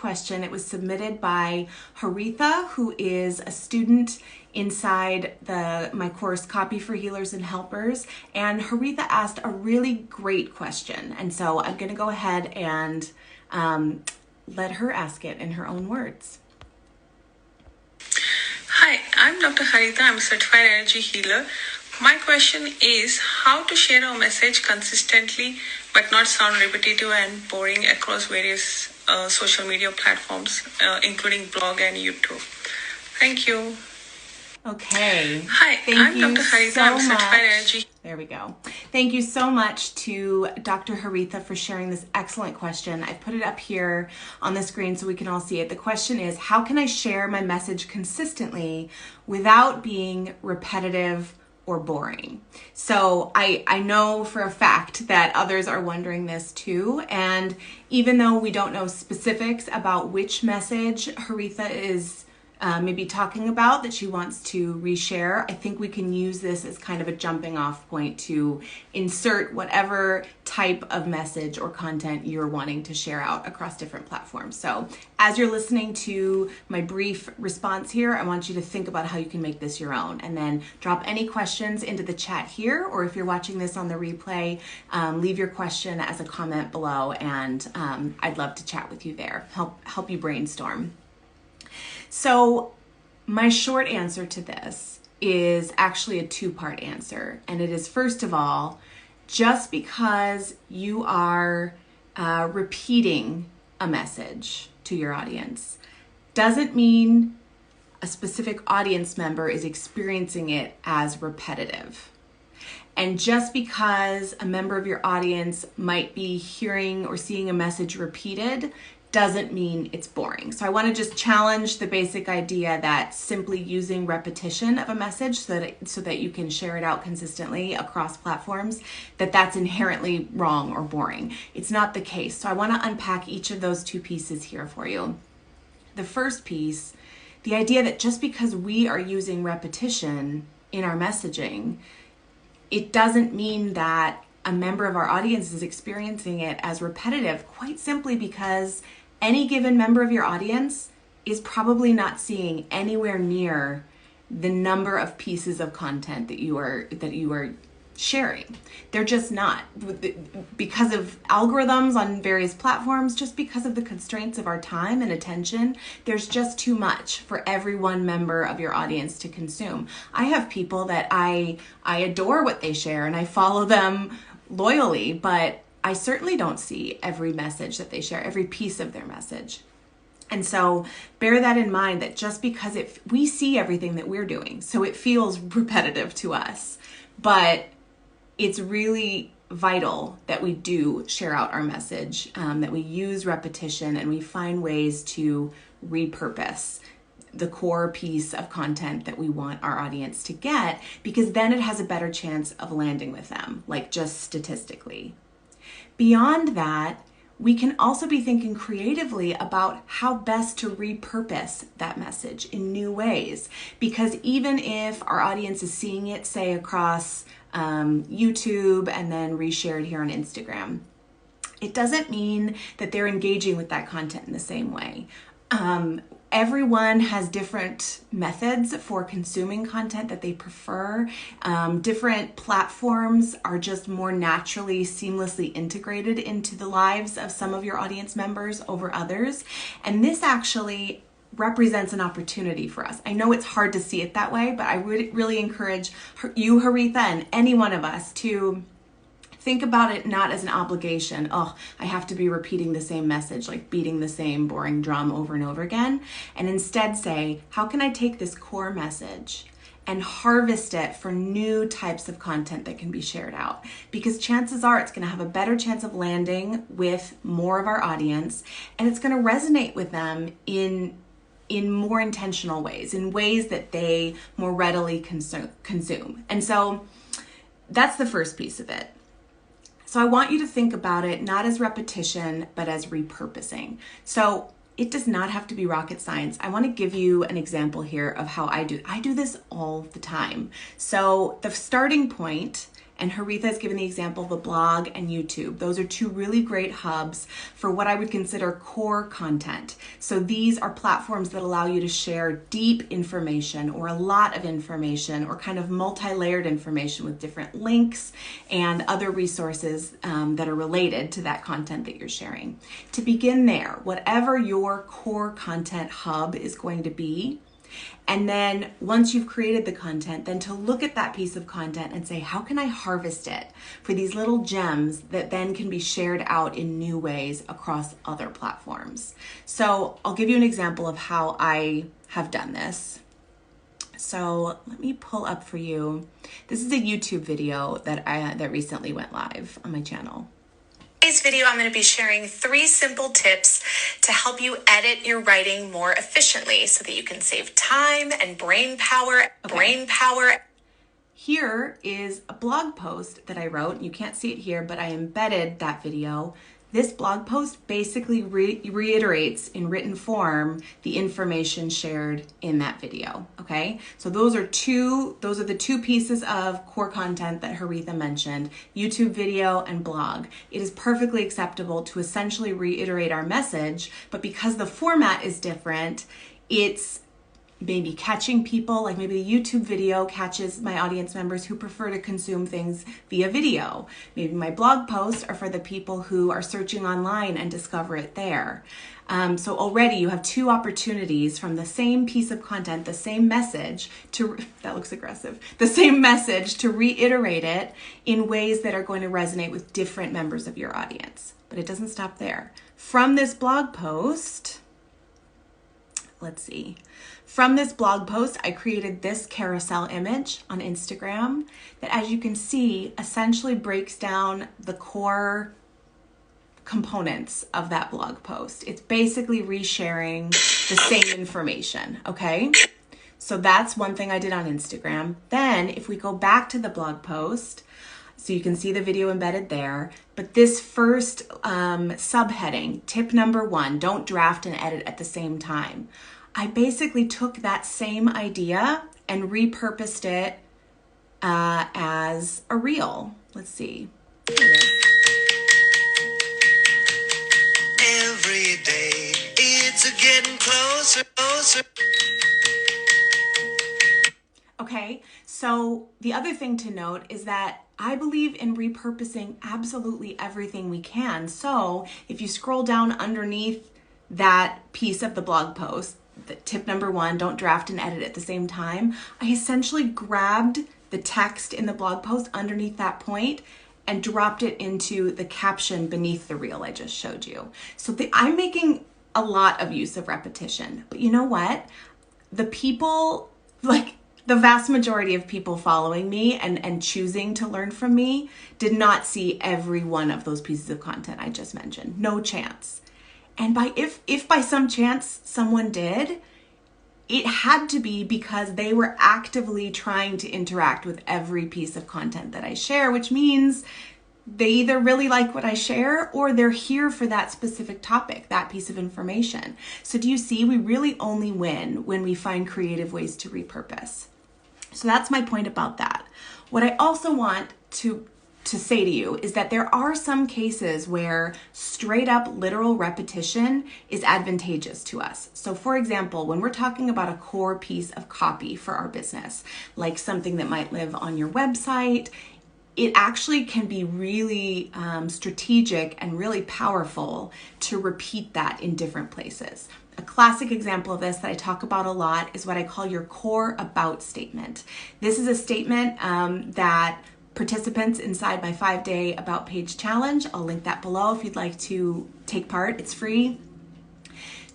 question. It was submitted by Haritha, who is a student inside my course Copy for Healers and Helpers, and Haritha asked a really great question, and so I'm going to go ahead and let her ask it in her own words. Hi, I'm Dr. Haritha. I'm a certified energy healer. My question is how to share our message consistently but not sound repetitive and boring across various social media platforms, including blog and YouTube. Thank you. Okay. Hi, I'm Dr. Haritha. I'm a certified energy. There we go. Thank you so much to Dr. Haritha for sharing this excellent question. I've put it up here on the screen so we can all see it. The question is, how can I share my message consistently without being repetitive or boring? So I know for a fact that others are wondering this too. And even though we don't know specifics about which message Haritha is maybe talking about that she wants to reshare, I think we can use this as kind of a jumping off point to insert whatever type of message or content you're wanting to share out across different platforms. So as you're listening to my brief response here, I want you to think about how you can make this your own, and then drop any questions into the chat here, or if you're watching this on the replay, leave your question as a comment below, and I'd love to chat with you there, help you brainstorm. So my short answer to this is actually a two-part answer. And it is, first of all, just because you are repeating a message to your audience doesn't mean a specific audience member is experiencing it as repetitive. And just because a member of your audience might be hearing or seeing a message repeated doesn't mean it's boring. So I want to just challenge the basic idea that simply using repetition of a message so that you can share it out consistently across platforms, that's inherently wrong or boring. It's not the case. So I want to unpack each of those two pieces here for you. The first piece, the idea that just because we are using repetition in our messaging, it doesn't mean that a member of our audience is experiencing it as repetitive, quite simply because any given member of your audience is probably not seeing anywhere near the number of pieces of content that you are sharing. They're just not, because of algorithms on various platforms, just because of the constraints of our time and attention. There's just too much for every one member of your audience to consume. I have people that I adore what they share and I follow them loyally, but I certainly don't see every message that they share, every piece of their message. And so bear that in mind, that just because we see everything that we're doing, so it feels repetitive to us, but it's really vital that we do share out our message, that we use repetition and we find ways to repurpose the core piece of content that we want our audience to get, because then it has a better chance of landing with them, like just statistically. Beyond that, we can also be thinking creatively about how best to repurpose that message in new ways. Because even if our audience is seeing it, say, across YouTube and then reshared here on Instagram, it doesn't mean that they're engaging with that content in the same way. Everyone has different methods for consuming content that they prefer. Different platforms are just more naturally, seamlessly integrated into the lives of some of your audience members over others. And this actually represents an opportunity for us. I know it's hard to see it that way, but I would really encourage you, Haritha, and any one of us to think about it not as an obligation. Oh, I have to be repeating the same message, like beating the same boring drum over and over again. And instead say, how can I take this core message and harvest it for new types of content that can be shared out? Because chances are it's going to have a better chance of landing with more of our audience, and it's going to resonate with them in more intentional ways, in ways that they more readily consume. And so that's the first piece of it. So I want you to think about it not as repetition, but as repurposing. So it does not have to be rocket science. I want to give you an example here of how I do this all the time. So the starting point, And Haritha has given the example of a blog and YouTube. Those are two really great hubs for what I would consider core content. So these are platforms that allow you to share deep information or a lot of information or kind of multi-layered information with different links and other resources that are related to that content that you're sharing. To begin there, whatever your core content hub is going to be, and then once you've created the content, then to look at that piece of content and say, how can I harvest it for these little gems that then can be shared out in new ways across other platforms? So I'll give you an example of how I have done this. So let me pull up for you. This is a YouTube video that recently went live on my channel. In today's video, I'm going to be sharing 3 simple tips to help you edit your writing more efficiently so that you can save time and brain power. Here is a blog post that I wrote. You can't see it here, but I embedded that video. This blog post basically reiterates in written form the information shared in that video, okay? So those are the two pieces of core content that Haritha mentioned, YouTube video and blog. It is perfectly acceptable to essentially reiterate our message, but because the format is different, it's maybe catching people, like maybe a YouTube video catches my audience members who prefer to consume things via video. Maybe my blog posts are for the people who are searching online and discover it there. So already you have 2 opportunities from the same piece of content, the same message that looks aggressive, the same message to reiterate it in ways that are going to resonate with different members of your audience. But it doesn't stop there. From this blog post, From this blog post, I created this carousel image on Instagram that, as you can see, essentially breaks down the core components of that blog post. It's basically resharing the same information, okay? So that's one thing I did on Instagram. Then if we go back to the blog post, so you can see the video embedded there, but this first subheading, tip number 1, don't draft and edit at the same time. I basically took that same idea and repurposed it as a reel. Let's see. Every day it's getting closer. Okay, so the other thing to note is that I believe in repurposing absolutely everything we can. So if you scroll down underneath that piece of the blog post, the tip number 1, don't draft and edit at the same time, I essentially grabbed the text in the blog post underneath that point and dropped it into the caption beneath the reel I just showed you. So I'm making a lot of use of repetition, but you know what? The people, like the vast majority of people following me and choosing to learn from me did not see every one of those pieces of content I just mentioned. No chance. And if by some chance someone did, it had to be because they were actively trying to interact with every piece of content that I share, which means they either really like what I share or they're here for that specific topic, that piece of information. So do you see, we really only win when we find creative ways to repurpose. So that's my point about that. What I also want to say to you is that there are some cases where straight up literal repetition is advantageous to us. So for example, when we're talking about a core piece of copy for our business, like something that might live on your website, it actually can be really strategic and really powerful to repeat that in different places. A classic example of this that I talk about a lot is what I call your core about statement. This is a statement that participants inside my 5-day About Page Challenge, I'll link that below if you'd like to take part, it's free.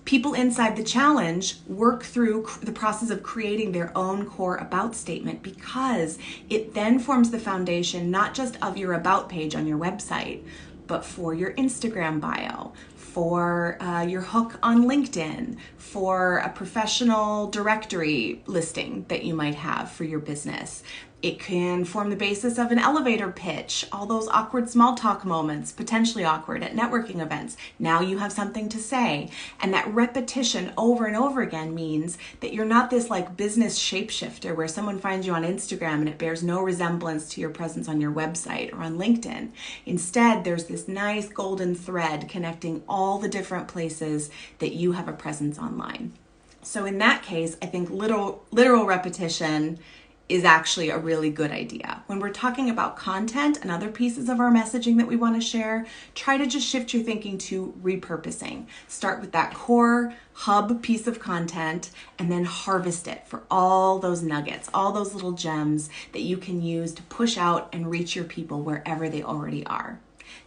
People inside the challenge work through the process of creating their own core about statement because it then forms the foundation not just of your about page on your website, but for your Instagram bio, for your hook on LinkedIn, for a professional directory listing that you might have for your business. It can form the basis of an elevator pitch, all those awkward small talk moments, potentially awkward at networking events. Now you have something to say. And that repetition over and over again means that you're not this like business shapeshifter where someone finds you on Instagram and it bears no resemblance to your presence on your website or on LinkedIn. Instead, there's this nice golden thread connecting all the different places that you have a presence online. So in that case, I think literal repetition is actually a really good idea. When we're talking about content and other pieces of our messaging that we want to share, try to just shift your thinking to repurposing. Start with that core hub piece of content and then harvest it for all those nuggets, all those little gems that you can use to push out and reach your people wherever they already are.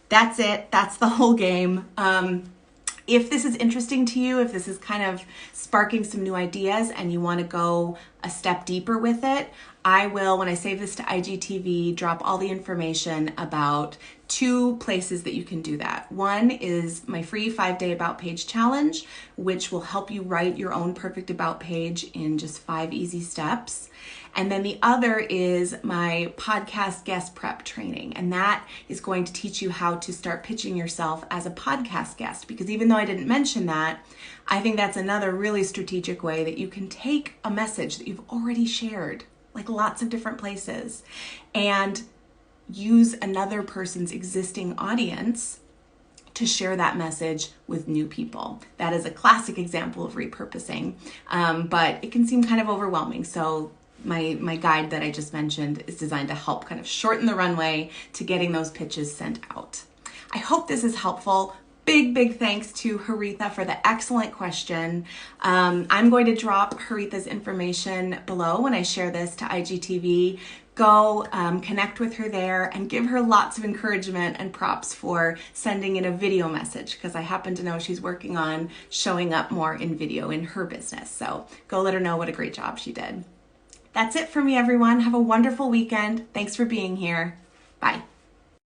That's it. That's the whole game. If this is interesting to you, if this is kind of sparking some new ideas and you want to go a step deeper with it, I will, when I save this to IGTV, drop all the information about 2 places that you can do that. One is my free 5-day About Page challenge, which will help you write your own perfect About Page in just 5 easy steps. And then the other is my podcast guest prep training. And that is going to teach you how to start pitching yourself as a podcast guest. Because even though I didn't mention that, I think that's another really strategic way that you can take a message that you've already shared, like lots of different places, and use another person's existing audience to share that message with new people. That is a classic example of repurposing, but it can seem kind of overwhelming. So my guide that I just mentioned is designed to help kind of shorten the runway to getting those pitches sent out. I hope this is helpful. Big thanks to Haritha for the excellent question. I'm going to drop Haritha's information below when I share this to IGTV. Go connect with her there and give her lots of encouragement and props for sending in a video message, because I happen to know she's working on showing up more in video in her business. So go let her know what a great job she did. That's it for me, everyone. Have a wonderful weekend. Thanks for being here. Bye.